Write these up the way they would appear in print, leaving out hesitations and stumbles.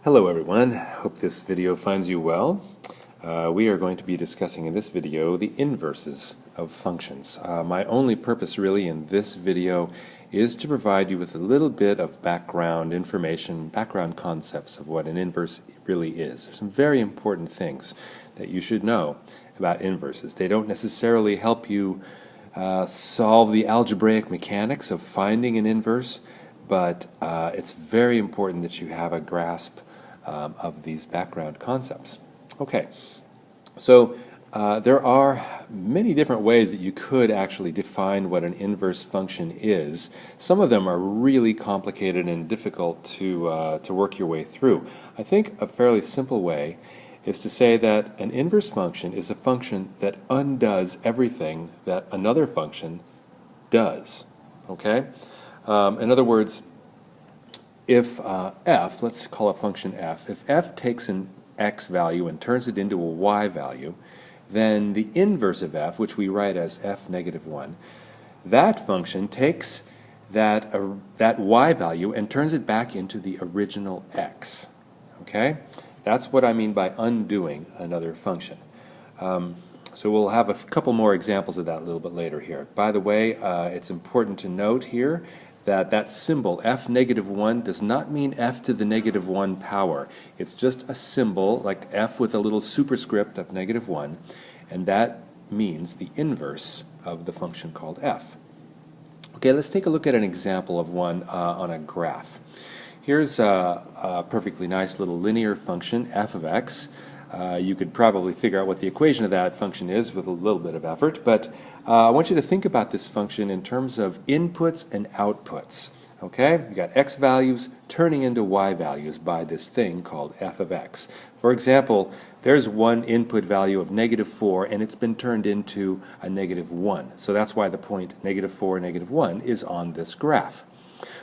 Hello everyone, hope this video finds you well. We are going to be discussing in this video the inverses of functions. My only purpose really in this video is to provide you with a little bit of background information, background concepts of what an inverse really is. There's some very important things that you should know about inverses. They don't necessarily help you solve the algebraic mechanics of finding an inverse, but it's very important that you have a grasp of these background concepts. Okay, so there are many different ways that you could actually define what an inverse function is. Some of them are really complicated and difficult to work your way through. I think a fairly simple way is to say that an inverse function is a function that undoes everything that another function does. Okay? In other words, if f, let's call a function f, if f takes an x value and turns it into a y value, then the inverse of f, which we write as f negative 1, that function takes that y value and turns it back into the original x. Okay? That's what I mean by undoing another function. So we'll have a couple more examples of that a little bit later here. By the way, it's important to note here that that symbol f negative 1 does not mean f to the negative 1 power. It's just a symbol like f with a little superscript of negative 1, and that means the inverse of the function called f. Okay, let's take a look at an example of one on a graph. Here's a perfectly nice little linear function, f of x. You could probably figure out what the equation of that function is with a little bit of effort, but I want you to think about this function in terms of inputs and outputs. Okay? You got x values turning into y values by this thing called f of x. For example, there's one input value of negative 4 and it's been turned into a negative 1. So that's why the point negative 4, negative 1 is on this graph.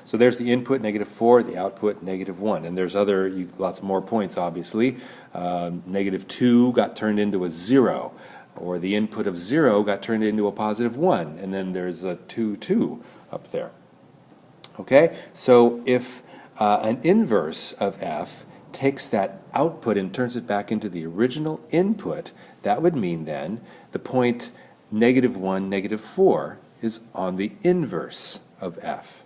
So there's the input, negative 4, the output, negative 1. And there's lots more points, obviously. Negative 2 got turned into a 0, or the input of 0 got turned into a positive 1. And then there's a 2, 2 up there. Okay? So if an inverse of f takes that output and turns it back into the original input, that would mean then the point negative 1, negative 4 is on the inverse of f.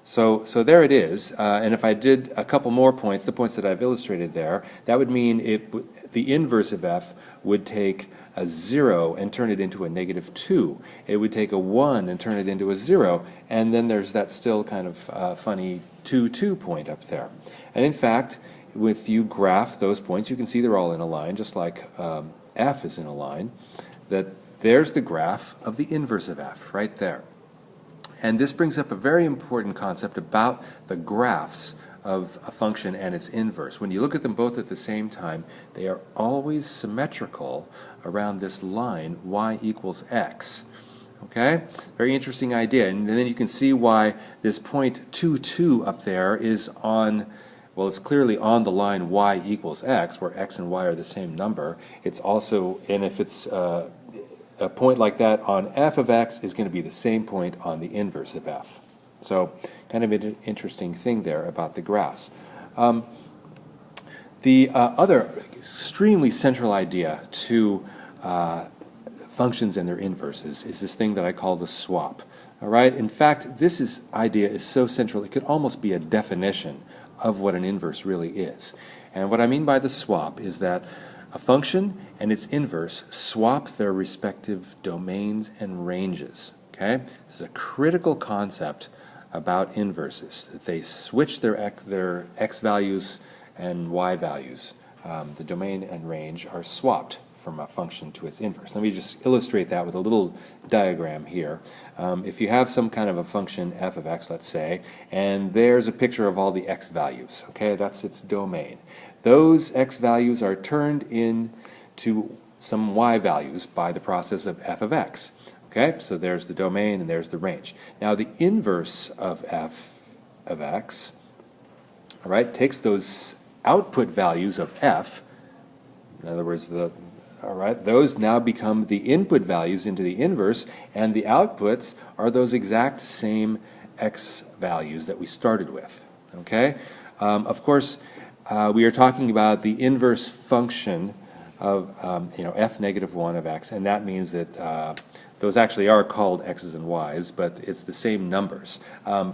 So there it is, and if I did a couple more points, the points that I've illustrated there, that would mean the inverse of f would take a 0 and turn it into a negative 2. It would take a 1 and turn it into a 0, and then there's that still kind of funny 2, 2 point up there. And in fact, if you graph those points, you can see they're all in a line, just like f is in a line, that there's the graph of the inverse of f right there. And this brings up a very important concept about the graphs of a function and its inverse. When you look at them both at the same time, they are always symmetrical around this line y equals x. Okay? Very interesting idea. And then you can see why this point 2, 2 up there is on, well, it's clearly on the line y equals x, where x and y are the same number. It's also, and if it's a point like that on f of x is going to be the same point on the inverse of f. So kind of an interesting thing there about the graphs. The other extremely central idea to functions and their inverses is this thing that I call the swap. All right? In fact, this idea is so central it could almost be a definition of what an inverse really is. And what I mean by the swap is that a function and its inverse swap their respective domains and ranges. Okay? This is a critical concept about inverses, that they switch their x values and y values. The domain and range are swapped from a function to its inverse. Let me just illustrate that with a little diagram here. If you have some kind of a function f of x, let's say, and there's a picture of all the x values, okay, that's its domain. Those x values are turned into some y values by the process of f of x. Okay, so there's the domain and there's the range. Now the inverse of f of x, all right, takes those output values of f, in other words, those now become the input values into the inverse, and the outputs are those exact same x values that we started with. Okay, of course, we are talking about the inverse function of f negative 1 of x, and that means that those actually are called x's and y's, but it's the same numbers.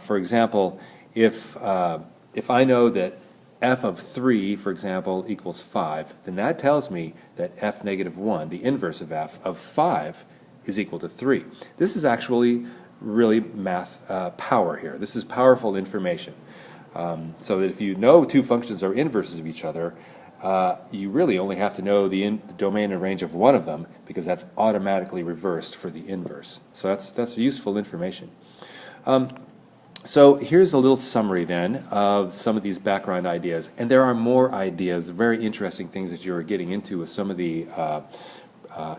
For example, if I know that f of 3, for example, equals 5, then that tells me that f negative 1, the inverse of f of 5, is equal to 3. This is actually really math power here. This is powerful information. So that if you know two functions are inverses of each other, you really only have to know the domain and range of one of them, because that's automatically reversed for the inverse. So that's useful information. So here's a little summary then of some of these background ideas, and there are more ideas, very interesting things that you're getting into with some of the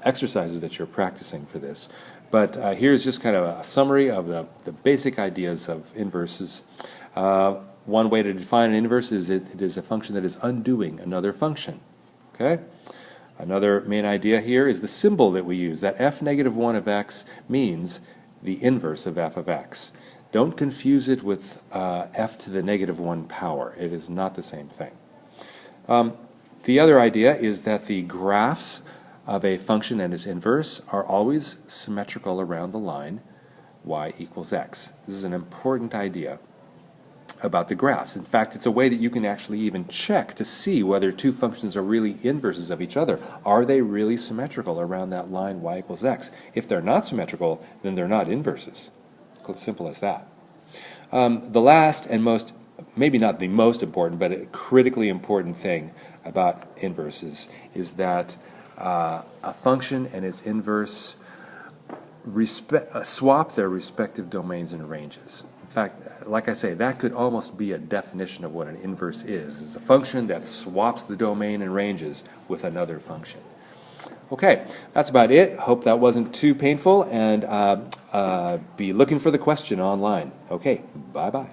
exercises that you're practicing for this. But here's just kind of a summary of the basic ideas of inverses. One way to define an inverse is it is a function that is undoing another function. Okay? Another main idea here is the symbol that we use. That f negative 1 of x means the inverse of f of x. Don't confuse it with f to the negative 1 power. It is not the same thing. The other idea is that the graphs of a function and its inverse are always symmetrical around the line y equals x. This is an important idea about the graphs. In fact, it's a way that you can actually even check to see whether two functions are really inverses of each other. Are they really symmetrical around that line y equals x? If they're not symmetrical, then they're not inverses. It's simple as that. The last and most, maybe not the most important, but a critically important thing about inverses is that a function and its inverse swap their respective domains and ranges. In fact, like I say, that could almost be a definition of what an inverse is. It's a function that swaps the domain and ranges with another function. Okay, that's about it. Hope that wasn't too painful, and be looking for the question online. Okay, bye-bye.